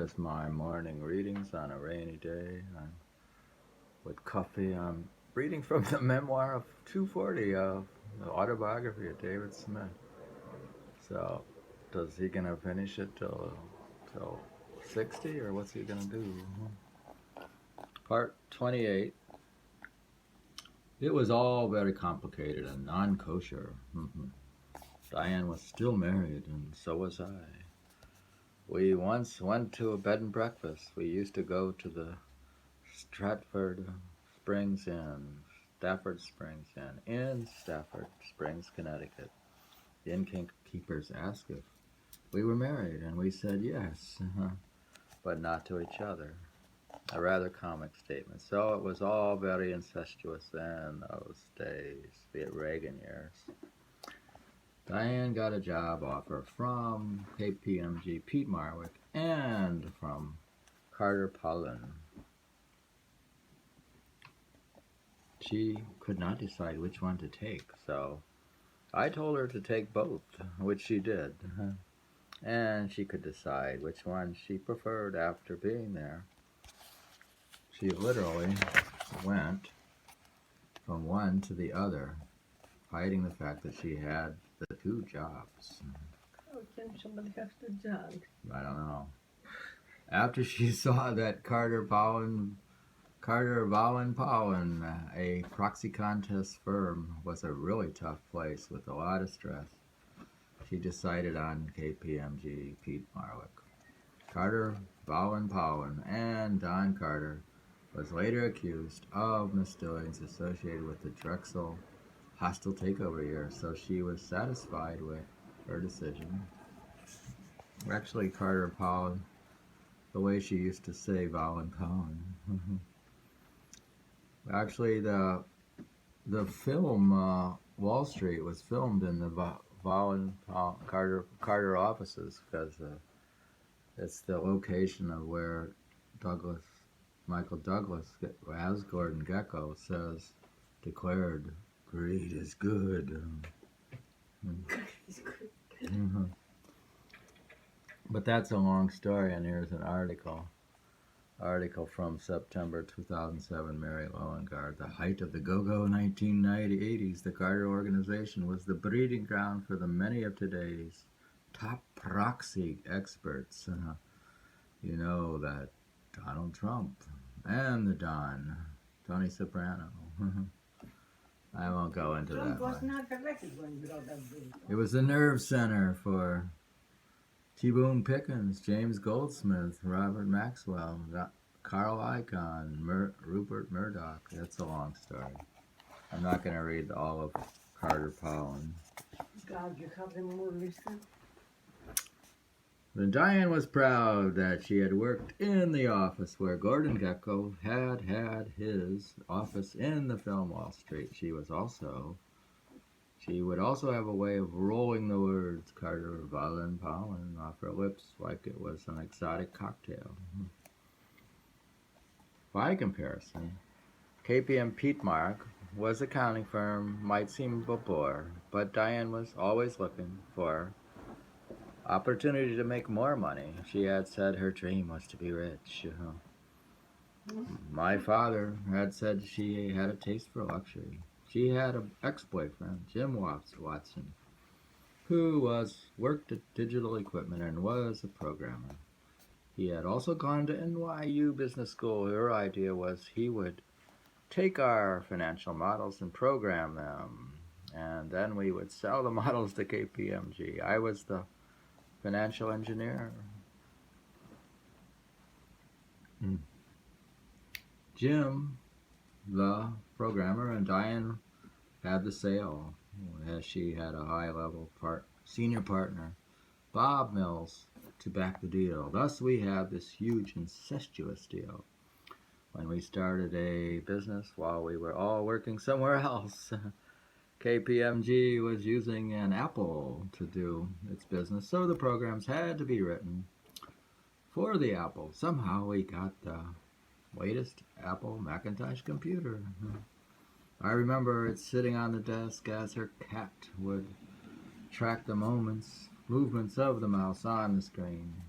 Here's my morning readings on a rainy day. With coffee. I'm reading from the Memoir of 240 of the autobiography of David Smith. So, does he gonna finish it till 60, or what's he gonna do? Part 28. It was all very complicated and non-kosher. Diane was still married, and so was I. We once went to a bed and breakfast. We used to go to the Stafford Springs Inn, Stafford Springs Inn, in Stafford Springs, Connecticut. The innkeepers asked if we were married, and we said yes, but not to each other. A rather comic statement. So it was all very incestuous in those days, the Reagan years. Diane got a job offer from KPMG, Peat, Marwick, and from Carter Pollen. She could not decide which one to take, so I told her to take both, which she did. And she could decide which one she preferred after being there. She literally went from one to the other, hiding the fact that she had the two jobs. How can somebody have two jobs? I don't know. After she saw that Valin Pollen, a proxy contest firm, was a really tough place with a lot of stress, she decided on KPMG, Peat, Marwick. Valin Pollen and Don Carter was later accused of misdoings associated with the Drexel hostile takeover year, so she was satisfied with her decision. Actually, Carter Pollen, the way she used to say Valin Pollen. Actually, the film Wall Street was filmed in the Valin Carter offices, because it's the location of where Michael Douglas, as Gordon Gekko says, declared, "Greed is good." But that's a long story, and here's an article from September 2007, Mary Lowengard. The height of the go-go 1980s, the Carter Organization was the breeding ground for the many of today's top proxy experts. You know that Donald Trump and the Don, Tony Soprano. I won't go into Trump that was one. not elected when you wrote that book. It was the nerve center for T. Boone Pickens, James Goldsmith, Robert Maxwell, Carl Icahn, Rupert Murdoch. That's a long story. I'm not going to read all of Carter Pollen. God, you have them all listed? Then Diane was proud that she had worked in the office where Gordon Gekko had his office in the film Wall Street. She would also have a way of rolling the words Carter Valin Pollen off her lips like it was an exotic cocktail. By comparison, KPM Peatmark was an accounting firm, might seem a bore, but Diane was always looking for opportunity to make more money. She had said her dream was to be rich. My father had said she had a taste for luxury. She had an ex-boyfriend, Jim Watson, who worked at digital equipment and was a programmer. He had also gone to NYU Business School. Her idea was he would take our financial models and program them, and then we would sell the models to KPMG. I was the financial engineer. Jim, the programmer, and Diane had the sale, as she had a high-level senior partner, Bob Mills, to back the deal. Thus, we had this huge incestuous deal. When we started a business while we were all working somewhere else, KPMG was using an Apple to do its business, so the programs had to be written for the Apple. Somehow we got the latest Apple Macintosh computer. I remember it sitting on the desk as her cat would track the movements of the mouse on the screen.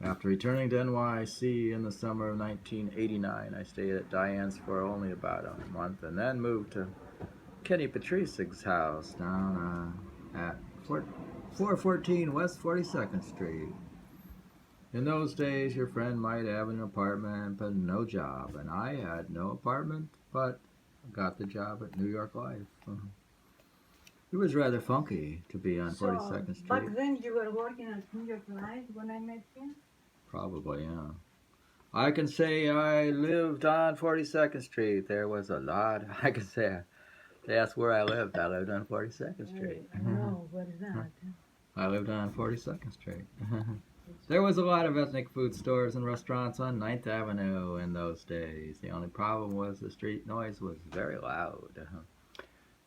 After returning to NYC in the summer of 1989, I stayed at Diane's for only about a month and then moved to Kenny Petricig's house down at 414 West 42nd Street. In those days, your friend might have an apartment but no job, and I had no apartment but got the job at New York Life. It was rather funky to be on 42nd Street. Back then you were working at New York Life when I met you? Probably, yeah. I can say I lived on 42nd Street. There was a lot. I can say, that's where I lived. I lived on 42nd Street. No, what is that? I lived on 42nd Street. There was a lot of ethnic food stores and restaurants on 9th Avenue in those days. The only problem was the street noise was very loud.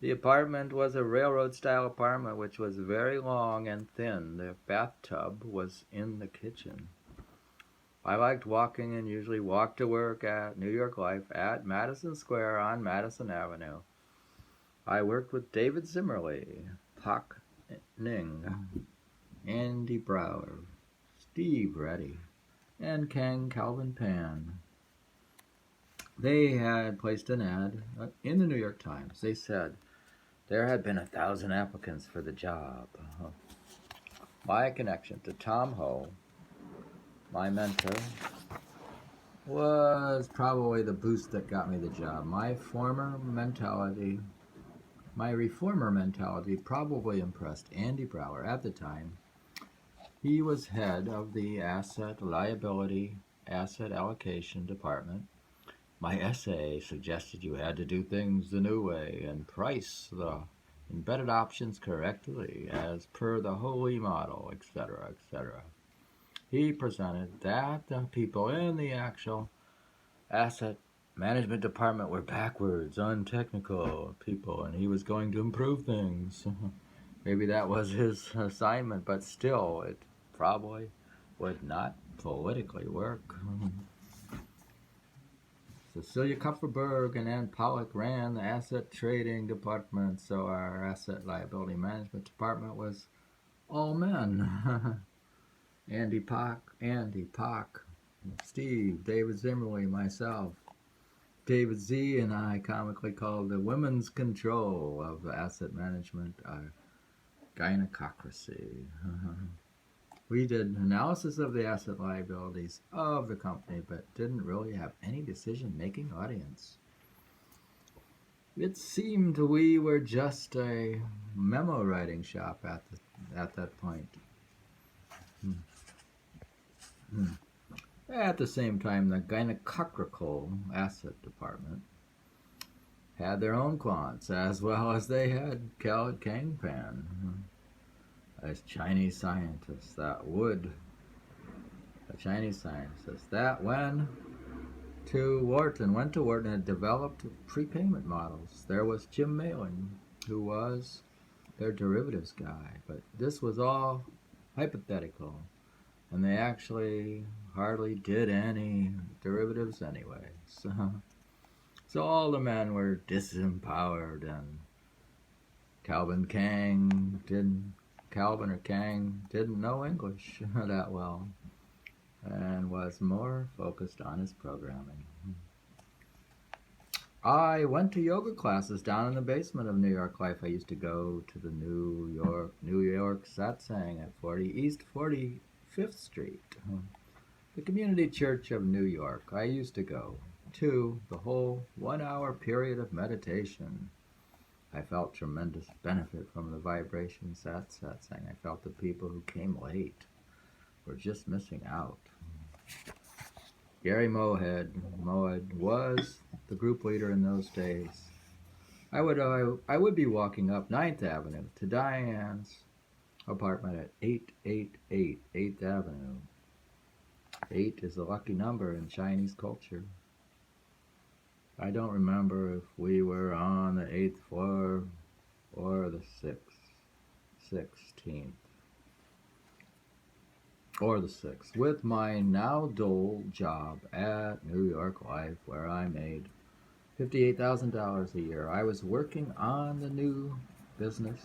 The apartment was a railroad-style apartment which was very long and thin. The bathtub was in the kitchen. I liked walking and usually walked to work at New York Life at Madison Square on Madison Avenue. I worked with David Zimmerli, Pock Ning, Andy Brauer, Steve Reddy, and Kang Kelvin Pan. They had placed an ad in the New York Times. They said there had been 1,000 applicants for the job. My connection to Tom Ho, my mentor, was probably the boost that got me the job. My reformer mentality probably impressed Andy Brauer at the time. He was head of the asset liability asset allocation department. My essay suggested you had to do things the new way and price the embedded options correctly as per the Holy model, etc., etc. He presented that the people in the actual asset management department were backwards, untechnical people, and he was going to improve things. Maybe that was his assignment, but still, it probably would not politically work. Cecilia Kopferberg and Ann Pollack ran the asset trading department, so our asset liability management department was all men. Andy Pock, Steve, David Zimmerli, myself. David Z and I comically called the women's control of asset management gynecocracy. We did analysis of the asset liabilities of the company, but didn't really have any decision-making audience. It seemed we were just a memo writing shop at that point. At the same time, the gynecocracal asset department had their own quants, as well as they had Kang Pan, as Chinese scientists that went to Wharton and developed prepayment models. There was Jim Mehling, who was their derivatives guy, but this was all hypothetical, and they actually hardly did any derivatives anyway. So all the men were disempowered, and Kelvin or Kang didn't know English that well and was more focused on his programming. I went to yoga classes down in the basement of New York Life. I used to go to the New York satsang at East 45th Street, the Community Church of New York. I used to go to the whole 1-hour period of meditation. I felt tremendous benefit from the vibrations at satsang. I felt the people who came late were just missing out. Gary Moed was the group leader in those days. I would be walking up 9th Avenue to Diane's apartment at 888 8th Avenue. 8 is a lucky number in Chinese culture. I don't remember if we were on the 8th floor or the 16th. Or the 6th, with my now dull job at New York Life, where I made $58,000 a year. I was working on the new business,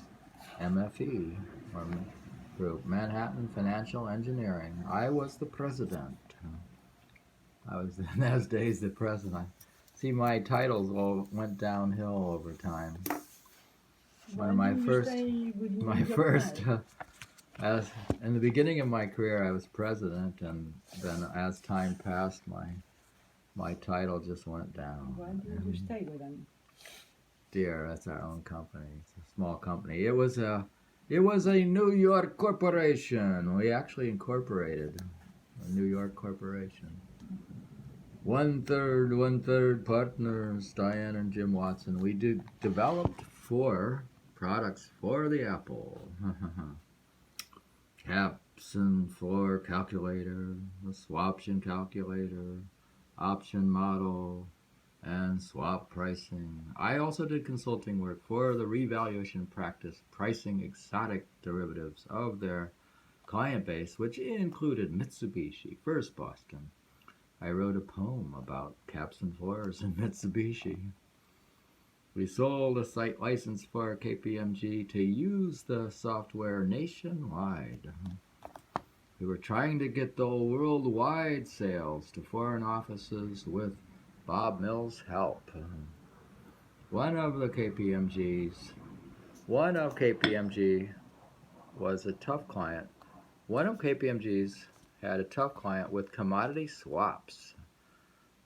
MFE, or Group, Manhattan Financial Engineering. I was the president. I was in those days the president. See, my titles all went downhill over time. One of my first, as in the beginning of my career, I was president, and then as time passed, my title just went down. Why did you stay with them? Dear, that's our own company. It's a small company. It was a New York corporation. We actually incorporated a New York corporation. One third partners, Diane and Jim Watson. We developed 4 products for the Apple. Capson 4 calculator, the swaption calculator, option model, and swap pricing. I also did consulting work for the revaluation practice, pricing exotic derivatives of their client base, which included Mitsubishi, First Boston. I wrote a poem about caps and floors and Mitsubishi. We sold a site license for KPMG to use the software nationwide. We were trying to get the worldwide sales to foreign offices with Bob Mills' help. One of KPMG was a tough client. One of KPMG's had a tough client with commodity swaps.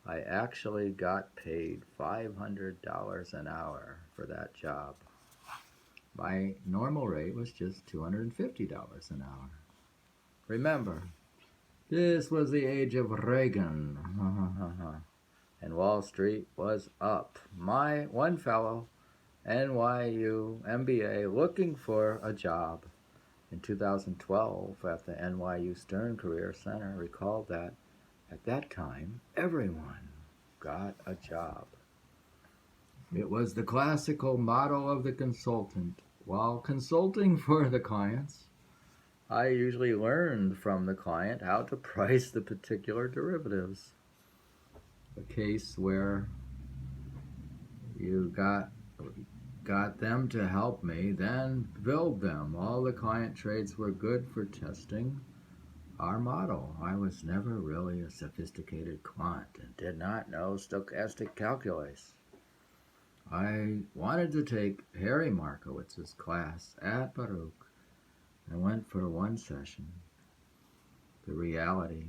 I actually got paid $500 an hour for that job. My normal rate was just $250 an hour. Remember, this was the age of Reagan. And Wall Street was up. My one fellow, NYU MBA, looking for a job in 2012 at the NYU Stern Career Center, recalled that at that time, everyone got a job. It was the classical model of the consultant. While consulting for the clients, I usually learned from the client how to price the particular derivatives. A case where you got them to help me, then build them. All the client trades were good for testing our model. I was never really a sophisticated quant and did not know stochastic calculus. I wanted to take Harry Markowitz's class at Baruch and went for one session. The reality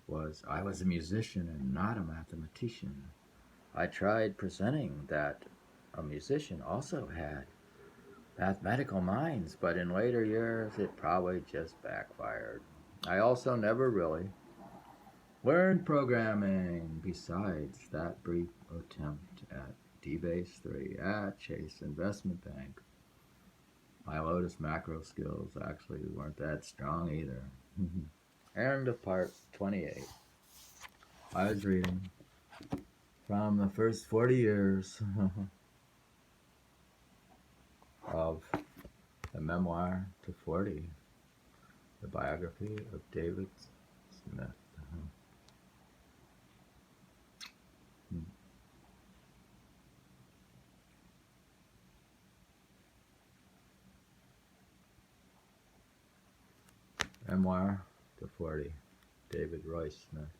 was I was a musician and not a mathematician. I tried presenting that a musician also had mathematical minds, but in later years it probably just backfired. I also never really learned programming besides that brief attempt at DBase 3 at Chase Investment Bank. My Lotus macro skills actually weren't that strong either. End of part 28. I was reading from the first 40 years of the Memoir to 40, the biography of David Smith. Memoir to 40, David Roy Smith.